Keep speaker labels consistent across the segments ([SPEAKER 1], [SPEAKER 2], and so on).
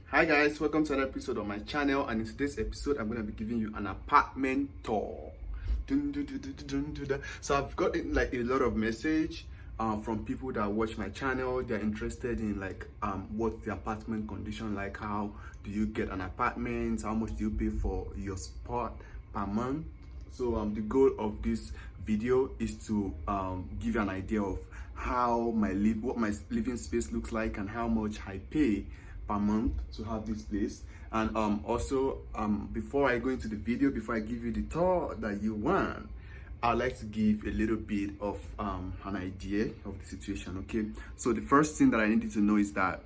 [SPEAKER 1] Hi guys, welcome to another episode of my channel, and in today's episode I'm going to be giving you an apartment tour. So I've gotten like a lot of message from people that watch my channel. They're interested in like what's the apartment condition like, how do you get an apartment, how much do you pay for your spot per month. So the goal of this video is to give you an idea of how what my living space looks like and how much I pay per month to have this place. And also before I go into the video, before I give you the tour that you want, I'd like to give a little bit of an idea of the situation. Okay, so the first thing that I needed to know is that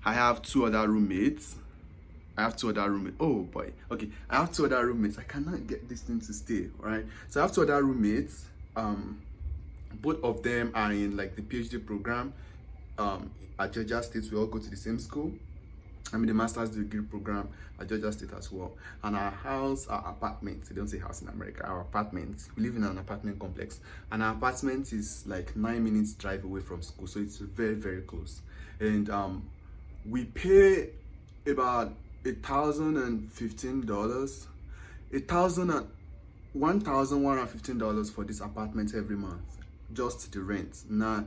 [SPEAKER 1] I have two other roommates. Oh boy. Okay, I have two other roommates. I cannot get this thing to stay. All right, so I have two other roommates. Both of them are in like the PhD program at Georgia State. We all go to the same school. I'm in the master's degree program at Georgia State as well. And our apartment, they don't say house in America, our apartment, we live in an apartment complex, and our apartment is like 9 minutes drive away from school, so it's very, very close. And we pay about $1,115 for this apartment every month, just the rent. Not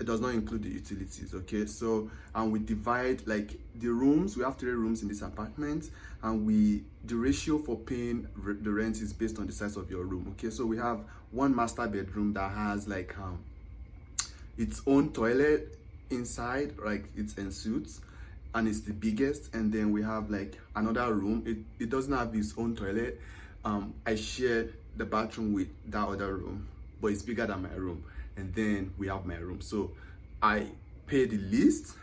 [SPEAKER 1] it does not include the utilities. Okay, so we divide like the rooms. We have 3 rooms in this apartment, and the ratio for paying the rent is based on the size of your room. Okay, so we have one master bedroom that has like its own toilet inside, like it's en suite, and it's the biggest. And then we have like another room. It doesn't have its own toilet. I share the bathroom with that other room, but it's bigger than my room. And then we have my room. So I pay the least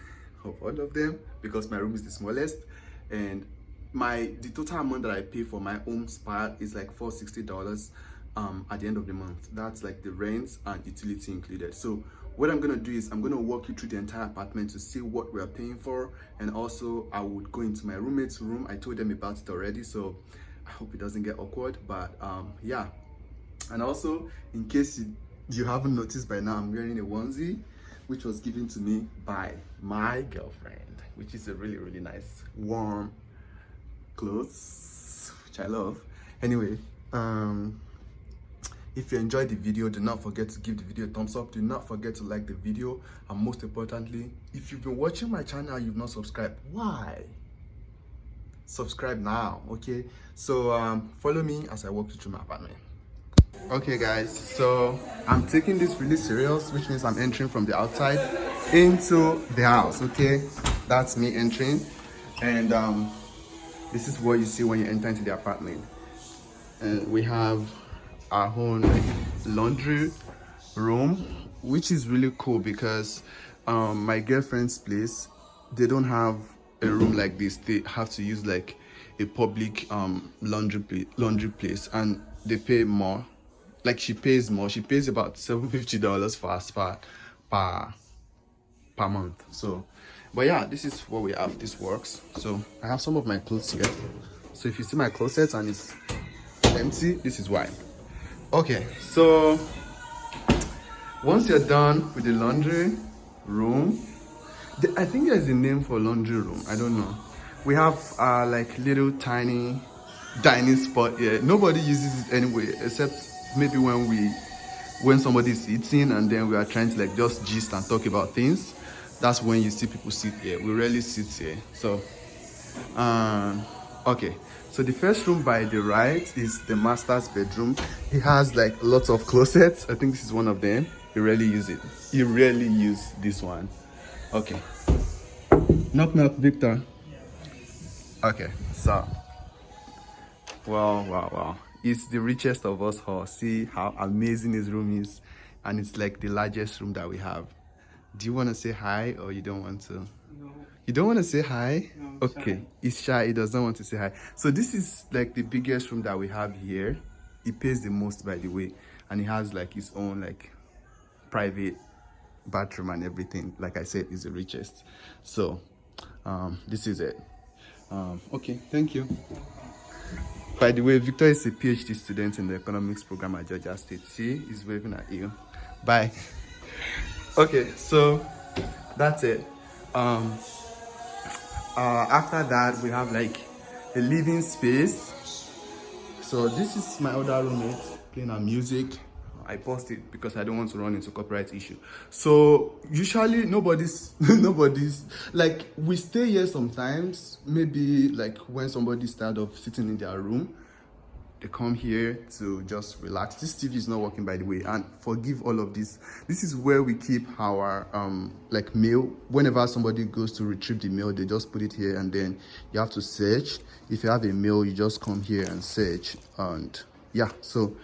[SPEAKER 1] of all of them because my room is the smallest. And the total amount that I pay for my home spot is like $460 at the end of the month. That's like the rent and utility included. So what I'm gonna do is I'm gonna walk you through the entire apartment to see what we are paying for. And also I would go into my roommate's room. I told them about it already, so I hope it doesn't get awkward. But yeah. And also, in case you haven't noticed by now, I'm wearing a onesie which was given to me by my girlfriend, which is a really, really nice warm clothes, which I love. Anyway, if you enjoyed the video, do not forget to give the video a thumbs up. Do not forget to like the video, and most importantly, if you've been watching my channel and you've not subscribed, why? Subscribe now. Okay, so follow me as I walk you through my apartment. Okay guys, so I'm taking this really serious, which means I'm entering from the outside into the house. Okay, that's me entering, and this is what you see when you enter into the apartment. And we have our own laundry room, which is really cool because my girlfriend's place, they don't have a room like this. They have to use like a public laundry place, and they pay more. Like she pays more. She pays about $750 for a spa per month. So, but yeah, this is what we have. This works. So I have some of my clothes here. So if you see my closet and it's empty, this is why. Okay, so once you're done with the laundry room, I think there's a name for laundry room. I don't know. We have like little tiny dining spot here. Nobody uses it anyway, except maybe when somebody's eating and then we are trying to like just gist and talk about things. That's when you see people sit here. We rarely sit here. So okay, so the first room by the right is the master's bedroom. He has like lots of closets. I think this is one of them. He rarely use it. He rarely use this one. Okay, knock knock, Victor. Okay, so wow, it's the richest of us all. See how amazing his room is, and it's like the largest room that we have. Do you want to say hi, or you don't want to?
[SPEAKER 2] No.
[SPEAKER 1] You don't want to say hi?
[SPEAKER 2] No,
[SPEAKER 1] okay,
[SPEAKER 2] shy.
[SPEAKER 1] He's shy. He doesn't want to say hi. So this is like the biggest room that we have here. He pays the most, by the way, and he has like his own like private bathroom and everything. Like I said, he's the richest. So this is it. Okay, thank you. By the way, Victor is a PhD student in the economics program at Georgia State. See, he's waving at you. Bye. Okay, so that's it. After that, we have like a living space. So this is my other roommate playing her music. I paused it because I don't want to run into copyright issue. So usually nobody's like, we stay here sometimes, maybe like when somebody's tired of sitting in their room, they come here to just relax. This TV is not working, by the way, and forgive all of this. This is where we keep our like mail. Whenever somebody goes to retrieve the mail, they just put it here, and then you have to search. If you have a mail, you just come here and search. And yeah, so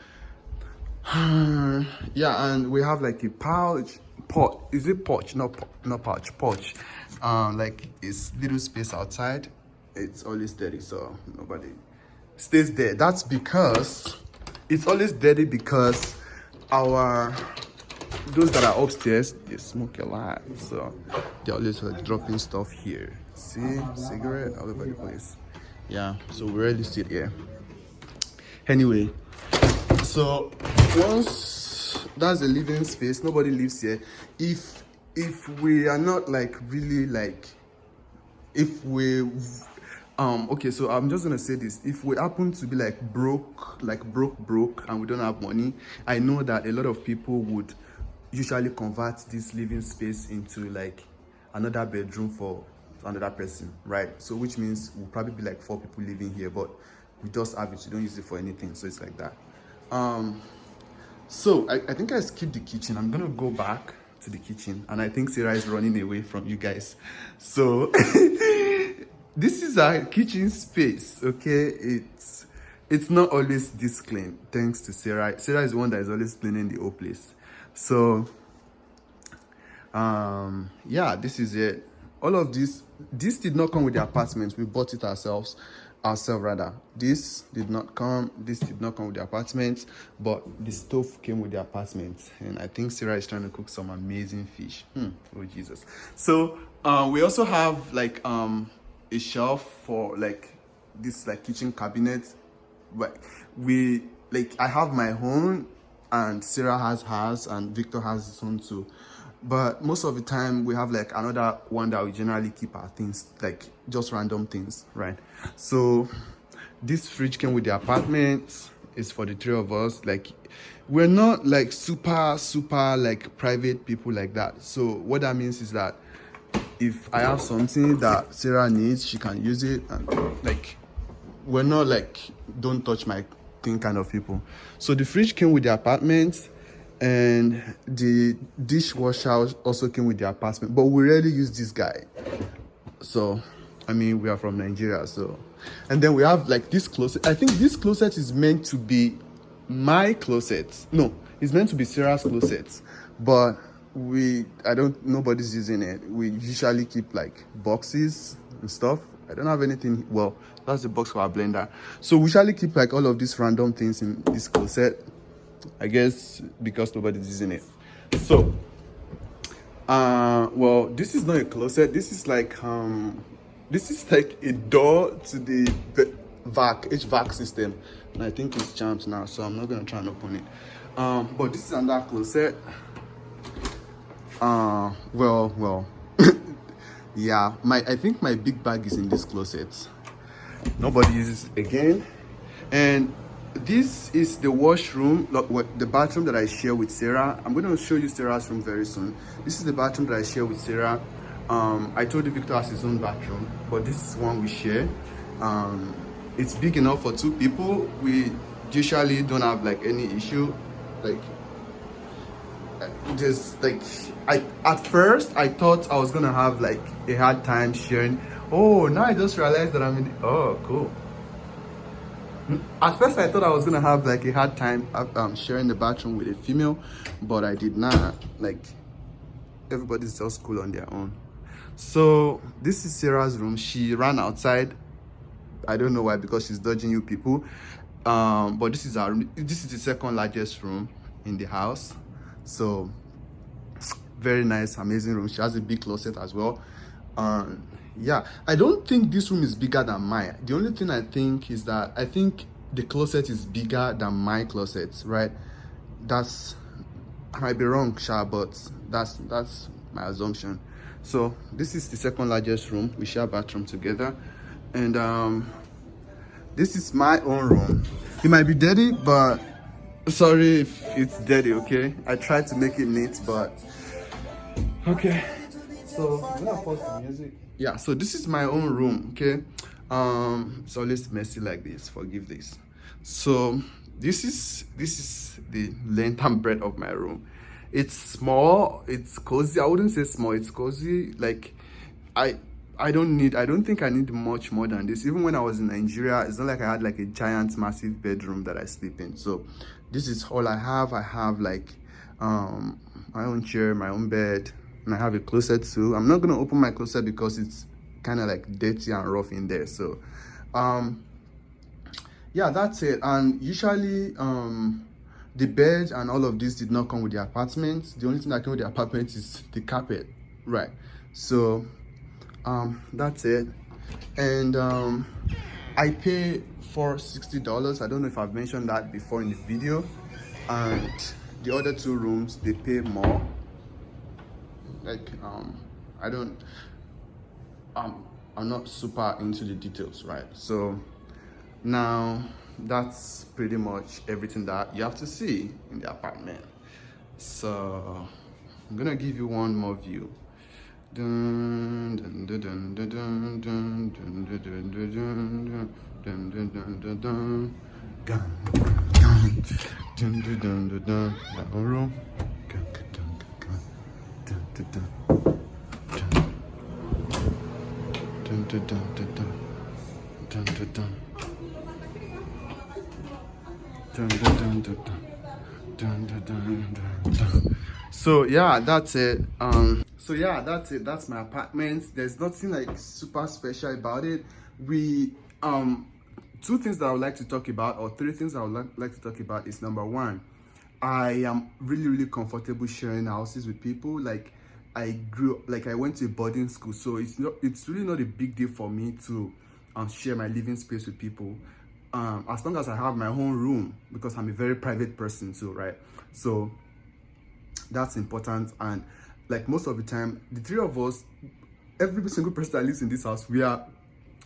[SPEAKER 1] yeah, and we have like a pouch. Is it pouch? Not pouch, pouch. Like it's little space outside. It's always dirty, so nobody stays there. That's because it's always dirty, because those that are upstairs, they smoke a lot, so they're always like dropping stuff here. See, cigarette all over the place. Yeah, so we rarely sit here. Anyway, so once that's the living space, nobody lives here. If we are not like really like, if we okay, so I'm just gonna say this: if we happen to be like broke, and we don't have money, I know that a lot of people would usually convert this living space into like another bedroom for another person, right? So which means we'll probably be like 4 people living here, but we just have it, we don't use it for anything, so it's like that. So I think I skipped the kitchen. I'm gonna go back to the kitchen, and I think Sarah is running away from you guys, so this is our kitchen space. Okay, it's not always this clean, thanks to Sarah. Sarah is the one that is always cleaning the whole place. So yeah, this is it. All of this did not come with the apartment. We bought it ourselves rather. This did not come with the apartment, but the stove came with the apartment. And I think Sarah is trying to cook some amazing fish. Oh Jesus. So we also have like a shelf for like this like kitchen cabinet. But I have my own, and Sarah has hers, and Victor has his own too. But most of the time we have like another one that we generally keep our things, like just random things, right? So this fridge came with the apartment. It's for the 3 of us. Like, we're not like super like private people like that. So what that means is that if I have something that Sarah needs, she can use it, and like, we're not like don't touch my thing kind of people. So the fridge came with the apartment, and the dishwasher also came with the apartment, but we rarely use this guy. So I mean, we are from Nigeria, so. And then we have like this closet. I think this closet is meant to be my closet. No, it's meant to be Sarah's closet, but nobody's using it. We usually keep like boxes and stuff. I don't have anything. Well, that's the box for our blender. So we usually keep like all of these random things in this closet, I guess, because nobody's using it. So well, this is not a closet. This is like a door to the HVAC system, and I think it's jammed now, so I'm not gonna try and open it. But this is another closet. Well yeah, I think my big bag is in this closet. Nobody uses it again. And this is the washroom, the bathroom that I share with Sarah. I'm going to show you Sarah's room very soon. This is the bathroom that I share with Sarah. I told you Victor has his own bathroom, but this is one we share. It's big enough for 2 people. We usually don't have like any issue. Like, just like, at first I thought I was gonna have like a hard time sharing. Oh, now I just realized that I'm in oh, cool. At first I thought I was gonna have like a hard time sharing the bathroom with a female, but I did not. Like, everybody's just cool on their own. So this is Sarah's room. She ran outside. I don't know why, because she's dodging you people. But this is our room. This is the second largest room in the house. So very nice, amazing room. She has a big closet as well. Yeah, I don't think this room is bigger than mine. The only thing I think is that I think the closet is bigger than my closet, right? I might be wrong, Sha, but that's my assumption. So this is the second largest room. We share a bathroom together, and this is my own room. It might be dirty, but sorry if it's dirty. Okay, I tried to make it neat, but okay. So I'm gonna pause the music. Yeah, so this is my own room. Okay, it's always messy like this, forgive this. So this is the length and breadth of my room. It's small, it's cozy. I wouldn't say small, it's cozy. Like I don't think I need much more than this. Even when I was in Nigeria, it's not like I had like a giant massive bedroom that I sleep in. So this is all I have. I have like my own chair, my own bed, and I have a closet too. I'm not gonna open my closet because it's kind of like dirty and rough in there. So yeah, that's it. And usually the bed and all of this did not come with the apartment. The only thing that came with the apartment is the carpet, right? So that's it. And I pay for $60. I don't know if I've mentioned that before in the video. And the other two rooms, they pay more. Like I'm not super into the details, right? So now that's pretty much everything that you have to see in the apartment. So I'm gonna give you one more view. Dun, dun, dun, dun, dun, dun, dun, dun, dun, dun, dun, dun, dun, dun, dun, dun. Gun, gun, dun, dun, dun, dun, dun. My own room. Gun, gun, gun, gun, dun, dun, dun. Dun, dun, dun, dun, dun. Dun, dun, dun. Dun, dun, dun, dun, dun. Dun, dun, dun, dun, dun. So yeah, that's it. So yeah, that's it. That's my apartment. There's nothing like super special about it. We two things that I would like to talk about, or three things I would like to talk about, is number one, I am really comfortable sharing houses with people. Like I went to a boarding school, so it's really not a big deal for me to share my living space with people, as long as I have my own room, because I'm a very private person too, right? So that's important. And like most of the time, the three of us, every single person that lives in this house, we are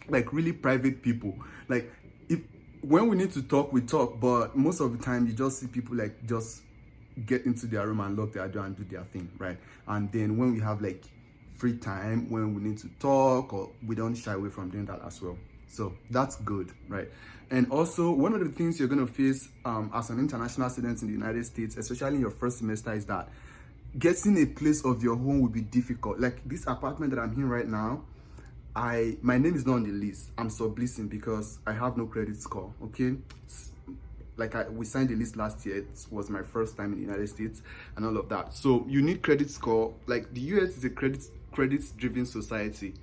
[SPEAKER 1] like really private people. Like when we need to talk, we talk, but most of the time you just see people like just get into their room and lock their door and do their thing, right? And then when we have like free time, when we need to talk, or we don't shy away from doing that as well. So that's good, right? And also, one of the things you're going to face as an international student in the United States, especially in your first semester, is that getting a place of your own will be difficult. Like this apartment that I'm in right now, my name is not on the list. I'm subleasing because I have no credit score. Okay, we signed the list last year. It was my first time in the United States and all of that. So you need credit score. Like the US is a credit driven society.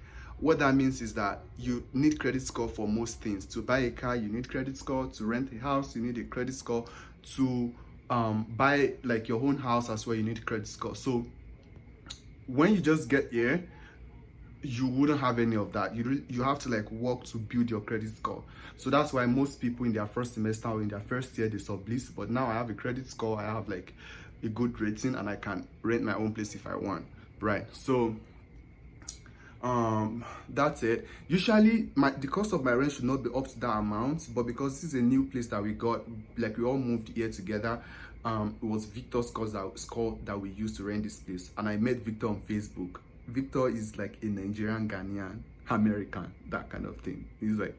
[SPEAKER 1] What that means is that you need credit score for most things. To buy a car, you need credit score. To rent a house, you need a credit score. To buy like your own house as well, you need a credit score. So when you just get here, you wouldn't have any of that. You have to like work to build your credit score. So that's why most people in their first semester or in their first year, they sublease. But now I have a credit score, I have like a good rating, and I can rent my own place if I want, right? So that's it. Usually the cost of my rent should not be up to that amount, but because this is a new place that we got, like we all moved here together, it was Victor's score that we used to rent this place. And I met Victor on Facebook. Victor is like a Nigerian, Ghanaian, American, that kind of thing. He's like,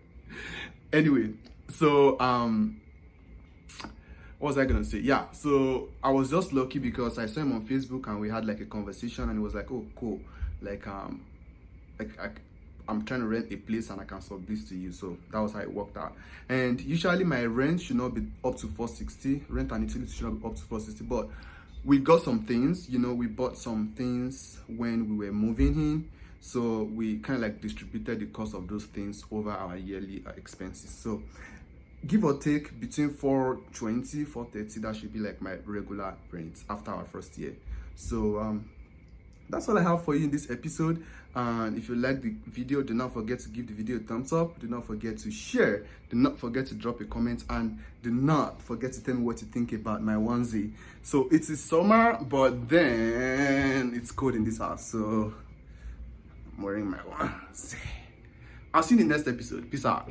[SPEAKER 1] anyway, so what was I gonna say? Yeah, so I was just lucky because I saw him on Facebook and we had like a conversation, and he was like, oh cool, like I'm trying to rent a place and I can sublease to you. So that was how it worked out. And usually my rent should not be up to $460. Rent and utilities should not be up to $460. But we got some things, we bought some things when we were moving in. So we kind of like distributed the cost of those things over our yearly expenses. So give or take between $420, $430, that should be like my regular rent after our first year. So that's all I have for you in this episode. And if you like the video, do not forget to give the video a thumbs up. Do not forget to share. Do not forget to drop a comment, and do not forget to tell me what you think about my onesie. So it is summer, but then it's cold in this house, so I'm wearing my ones. I'll see you in the next episode. Peace out.